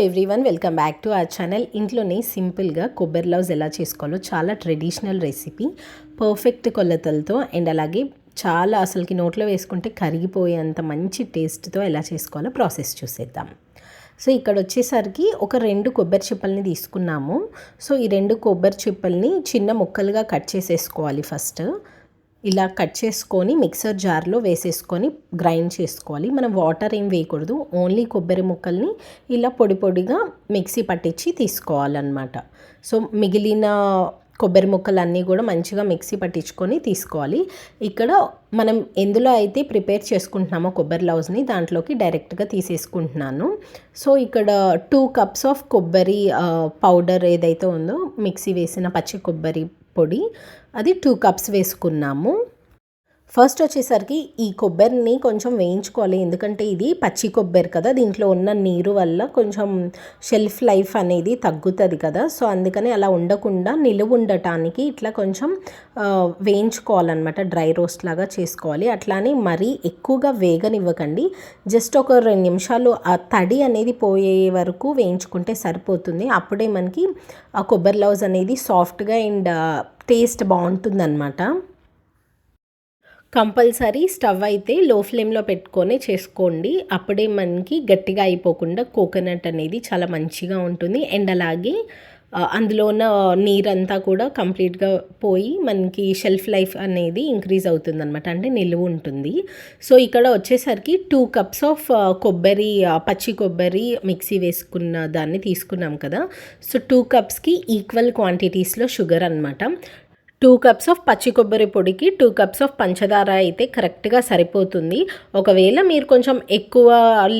Everyone, welcome back to our channel. ఇంట్లోనే సింపుల్గా కొబ్బరి లవ్స్ ఎలా చేసుకోవాలో చాలా ట్రెడిషనల్ రెసిపీ, పర్ఫెక్ట్ కొలతలతో అండ్ అలాగే చాలా అసలుకి నోట్లో వేసుకుంటే కరిగిపోయేంత మంచి టేస్ట్తో ఎలా చేసుకోవాలో ప్రాసెస్ చూసేద్దాం. సో ఇక్కడ వచ్చేసరికి ఒక 2 కొబ్బరి చిప్పల్ని తీసుకున్నాము. సో ఈ 2 కొబ్బరి చిప్పల్ని చిన్న ముక్కలుగా కట్ చేసేసుకోవాలి. ఫస్ట్ ఇలా కట్ చేసుకొని మిక్సర్ జార్లో వేసేసుకొని గ్రైండ్ చేసుకోవాలి. మనం వాటర్ ఏం వేయకూడదు, ఓన్లీ కొబ్బరి ముక్కల్ని ఇలా పొడి పొడిగా మిక్సీ పట్టించి తీసుకోవాలన్నమాట. సో మిగిలిన కొబ్బరి ముక్కలన్నీ కూడా మంచిగా మిక్సీ పట్టించుకొని తీసుకోవాలి. ఇక్కడ మనం ఎందులో అయితే ప్రిపేర్ చేసుకుంటున్నామో కొబ్బరి లవ్స్ని దాంట్లోకి డైరెక్ట్గా తీసేసుకుంటున్నాను. సో ఇక్కడ 2 కప్స్ ఆఫ్ కొబ్బరి పౌడర్ ఏదైతే ఉందో మిక్సీ వేసిన పచ్చి కొబ్బరి పొడి, అది 2 కప్స్ వేసుకున్నాము. ఫస్ట్ వచ్చేసరికి ఈ కొబ్బరిని కొంచెం వేయించుకోవాలి, ఎందుకంటే ఇది పచ్చి కొబ్బరి కదా, దీంట్లో ఉన్న నీరు వల్ల కొంచెం షెల్ఫ్ లైఫ్ అనేది తగ్గుతుంది కదా. సో అందుకని అలా ఉండకుండా నిలువ ఉండటానికి ఇట్లా కొంచెం వేయించుకోవాలన్నమాట. డ్రై రోస్ట్ లాగా చేసుకోవాలి. అట్లానే మరీ ఎక్కువగా వేగనివ్వకండి, జస్ట్ ఒక 2 నిమిషాలు ఆ తడి అనేది పోయే వరకు వేయించుకుంటే సరిపోతుంది. అప్పుడే మనకి ఆ కొబ్బరి లవ్స్ అనేది సాఫ్ట్గా అండ్ టేస్ట్ బాగుంటుందన్నమాట. కంపల్సరీ స్టవ్ అయితే లో ఫ్లేమ్లో పెట్టుకొని చేసుకోండి, అప్పుడే మనకి గట్టిగా అయిపోకుండా కోకోనట్ అనేది చాలా మంచిగా ఉంటుంది. అండ్ అలాగే అందులో ఉన్న నీరంతా కూడా కంప్లీట్గా పోయి మనకి షెల్ఫ్ లైఫ్ అనేది ఇంక్రీజ్ అవుతుంది అనమాట, అంటే నిలువ ఉంటుంది. సో ఇక్కడ వచ్చేసరికి 2 కప్స్ ఆఫ్ కొబ్బరి, పచ్చి కొబ్బరి మిక్సీ వేసుకున్న దాన్ని తీసుకున్నాం కదా. సో 2 కప్స్కి ఈక్వల్ క్వాంటిటీస్లో షుగర్ అనమాట. 2 కప్స్ ఆఫ్ పచ్చి కొబ్బరి పొడికి 2 కప్స్ ఆఫ్ పంచదార అయితే కరెక్ట్గా సరిపోతుంది. ఒకవేళ మీరు కొంచెం ఎక్కువ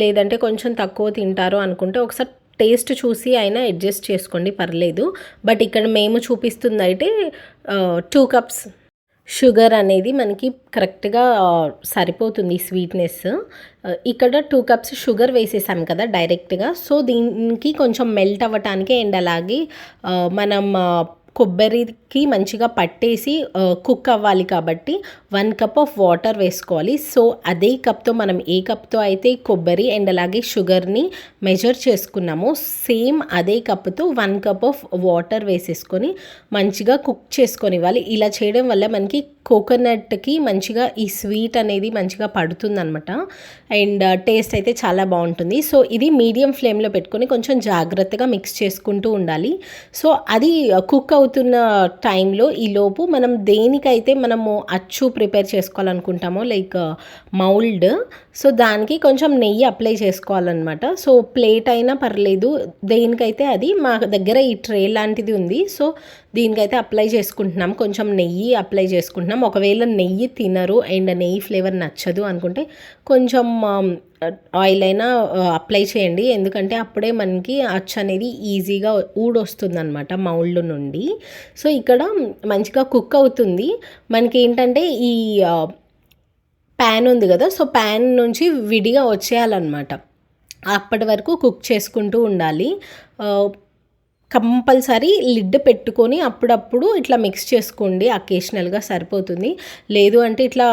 లేదంటే కొంచెం తక్కువ తింటారు అనుకుంటే ఒకసారి టేస్ట్ చూసి అయినా అడ్జస్ట్ చేసుకోండి, పర్లేదు. బట్ ఇక్కడ మేము చూపిస్తుంది అయితే 2 కప్స్ షుగర్ అనేది మనకి కరెక్ట్గా సరిపోతుంది స్వీట్నెస్. ఇక్కడ 2 కప్స్ షుగర్ వేసేసాం కదా డైరెక్ట్గా. సో దీనికి కొంచెం మెల్ట్ అవ్వటానికి అండ్ అలాగే మనం కొబ్బరికి మంచిగా పట్టేసి కుక్ అవ్వాలి కాబట్టి 1 కప్ ఆఫ్ వాటర్ వేసుకోవాలి. సో అదే కప్తో మనం ఏ కప్తో అయితే కొబ్బరి అండ్ అలాగే షుగర్ని మెజర్ చేసుకున్నామో సేమ్ అదే కప్తో 1 కప్ ఆఫ్ వాటర్ వేసేసుకొని మంచిగా కుక్ చేసుకొని ఇవ్వాలి. ఇలా చేయడం వల్ల మనకి కోకోనట్కి మంచిగా ఈ స్వీట్ అనేది మంచిగా పడుతుంది అనమాట, అండ్ టేస్ట్ అయితే చాలా బాగుంటుంది. సో ఇది మీడియం ఫ్లేమ్లో పెట్టుకొని కొంచెం జాగ్రత్తగా మిక్స్ చేసుకుంటూ ఉండాలి. సో అది కుక్ అవుతున్న టైంలో ఈలోపు మనం దేనికైతే మనము అచ్చు ప్రిపేర్ చేసుకోవాలనుకుంటామో లైక్ మౌల్డ్, సో దానికి కొంచెం నెయ్యి అప్లై చేసుకోవాలన్నమాట. సో ప్లేట్ అయినా పర్లేదు, దేనికైతే అది. మా దగ్గర ఈ ట్రే లాంటిది ఉంది, సో దీనికైతే అప్లై చేసుకుంటున్నాం, కొంచెం నెయ్యి అప్లై చేసుకుంటున్నాం. ఒకవేళ నెయ్యి తినరు అండ్ నెయ్యి ఫ్లేవర్ నచ్చదు అనుకుంటే కొంచెం ఆయిల్ అయినా అప్లై చేయండి, ఎందుకంటే అప్పుడే మనకి అచ్చు అనేది ఈజీగా ఊడొస్తుంది అనమాట మౌల్డ్ నుండి. సో ఇక్కడ మంచిగా కుక్ అవుతుంది. మనకి ఏంటంటే ఈ ప్యాన్ ఉంది కదా, సో ప్యాన్ నుంచి విడిగా వచ్చేయాలన్నమాట. అప్పటి వరకు కుక్ చేసుకుంటూ ఉండాలి. కంపల్సరీ లిడ్ పెట్టుకొని అప్పుడప్పుడు ఇట్లా మిక్స్ చేసుకోండి, అకేషనల్గా సరిపోతుంది. లేదు అంటే ఇట్లా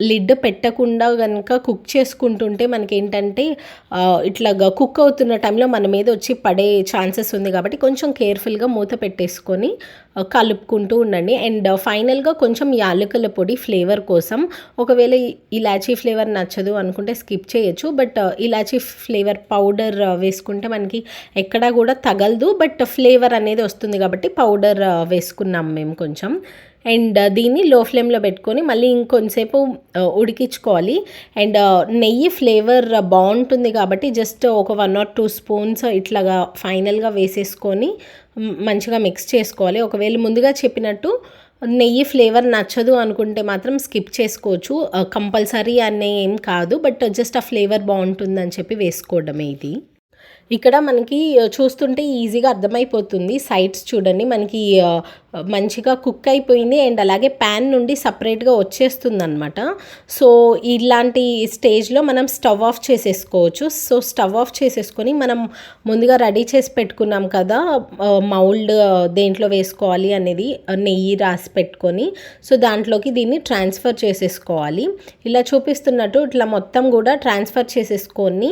లిడ్ పెట్టకుండా కనుక కుక్ చేసుకుంటుంటే మనకి ఏంటంటే ఇట్లాగా కుక్ అవుతున్న టైంలో మన మీద వచ్చి పడే ఛాన్సెస్ ఉంది, కాబట్టి కొంచెం కేర్ఫుల్గా మూత పెట్టేసుకొని కలుపుకుంటూ ఉండండి. అండ్ ఫైనల్గా కొంచెం యాలకుల పొడి ఫ్లేవర్ కోసం, ఒకవేళ ఇలాచీ ఫ్లేవర్ నచ్చదు అనుకుంటే స్కిప్ చేయొచ్చు, బట్ ఇలాచీ ఫ్లేవర్ పౌడర్ వేసుకుంటే మనకి ఎక్కడా కూడా తగలదు, బట్ ఫ్లేవర్ అనేది వస్తుంది కాబట్టి పౌడర్ వేసుకున్నాం మేము కొంచెం. అండ్ దీన్ని లో ఫ్లేమ్లో పెట్టుకొని మళ్ళీ ఇంకొంచెంసేపు ఉడికించుకోవాలి. అండ్ నెయ్యి ఫ్లేవర్ బాగుంటుంది కాబట్టి జస్ట్ ఒక 1 or 2 స్పూన్స్ ఇట్లాగా ఫైనల్గా వేసేసుకొని మంచిగా మిక్స్ చేసుకోవాలి. ఒకవేళ ముందుగా చెప్పినట్టు నెయ్యి ఫ్లేవర్ నచ్చదు అనుకుంటే మాత్రం స్కిప్ చేసుకోవచ్చు, కంపల్సరీ అనే ఏం కాదు, బట్ జస్ట్ ఆ ఫ్లేవర్ బాగుంటుందని చెప్పి వేసుకోవడమే ఇది. ఇక్కడ మనకి చూస్తుంటే ఈజీగా అర్థమైపోతుంది. సైడ్స్ చూడండి, మనకి మంచిగా కుక్ అయిపోయింది అండ్ అలాగే ప్యాన్ నుండి సపరేట్గా వచ్చేస్తుంది అనమాట. సో ఇలాంటి స్టేజ్లో మనం స్టవ్ ఆఫ్ చేసేసుకోవచ్చు. సో స్టవ్ ఆఫ్ చేసేసుకొని మనం ముందుగా రెడీ చేసి పెట్టుకున్నాం కదా మౌల్డ్, దేంట్లో వేసుకోవాలి అనేది నెయ్యి రాసి పెట్టుకొని, సో దాంట్లోకి దీన్ని ట్రాన్స్ఫర్ చేసేసుకోవాలి. ఇలా చూపిస్తున్నట్టు ఇట్లా మొత్తం కూడా ట్రాన్స్ఫర్ చేసేసుకొని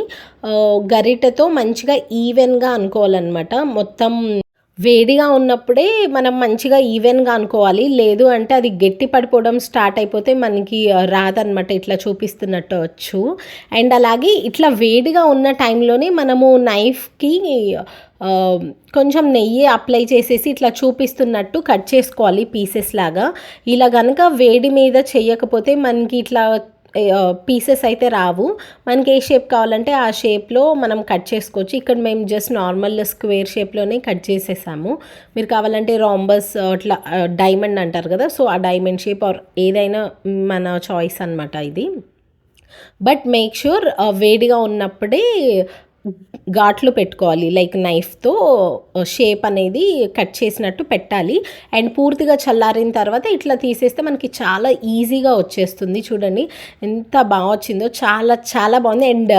గరిటెతో మంచిగా మంచిగా ఈవెన్గా అనుకోవాలన్నమాట. మొత్తం వేడిగా ఉన్నప్పుడే మనం మంచిగా ఈవెన్గా అనుకోవాలి. లేదు అంటే అది గట్టి పడిపోవడం స్టార్ట్ అయిపోతే మనకి రాదనమాట, ఇట్లా చూపిస్తున్నట్టు వచ్చు. అండ్ అలాగే ఇట్లా వేడిగా ఉన్న టైంలోనే మనము నైఫ్కి కొంచెం నెయ్యి అప్లై చేసేసి ఇట్లా చూపిస్తున్నట్టు కట్ చేసుకోవాలి పీసెస్ లాగా. ఇలా కనుక వేడి మీద చేయకపోతే మనకి ఇట్లా పీసెస్ అయితే రావు. మనకి ఏ షేప్ కావాలంటే ఆ షేప్లో మనం కట్ చేసుకోవచ్చు. ఇక్కడ మేము జస్ట్ నార్మల్ స్క్వేర్ షేప్లోనే కట్ చేసేసాము. మీరు కావాలంటే రాంబస్ అట్లా డైమండ్ అంటారు కదా, సో ఆ డైమండ్ షేప్ ఆర్ ఏదైనా మన చాయిస్ అనమాట ఇది. బట్ మేక్ ష్యూర్ వేడిగా ఉన్నప్పుడే ఘాట్లు పెట్టుకోవాలి. లైక్ నైఫ్తో షేప్ అనేది కట్ చేసినట్టు పెట్టాలి. అండ్ పూర్తిగా చల్లారిన తర్వాత ఇట్లా తీసేస్తే మనకి చాలా ఈజీగా వచ్చేస్తుంది. చూడండి ఎంత బాగా వచ్చిందో, చాలా చాలా బాగుంది. అండ్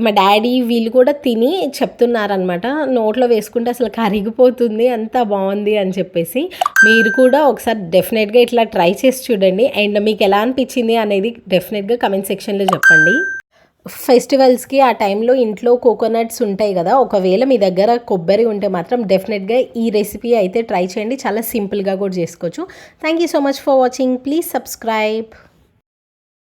మా డాడీ వీళ్ళు కూడా తిని చెప్తున్నారనమాట, నోట్లో వేసుకుంటే అసలు కరిగిపోతుంది, అంత బాగుంది అని చెప్పేసి. మీరు కూడా ఒకసారి డెఫినెట్గా ఇట్లా ట్రై చేసి చూడండి. అండ్ మీకు ఎలా అనిపించింది అనేది డెఫినెట్గా కమెంట్ సెక్షన్లో చెప్పండి. ఫెస్టివల్స్కి ఆ టైంలో ఇంట్లో కోకోనట్స్ ఉంటాయి కదా, ఒకవేళ మీ దగ్గర కొబ్బరి ఉంటే మాత్రం డెఫినెట్గా ఈ రెసిపీ అయితే ట్రై చేయండి. చాలా సింపుల్గా కూడా చేసుకోవచ్చు. Thank you so much for watching. Please subscribe.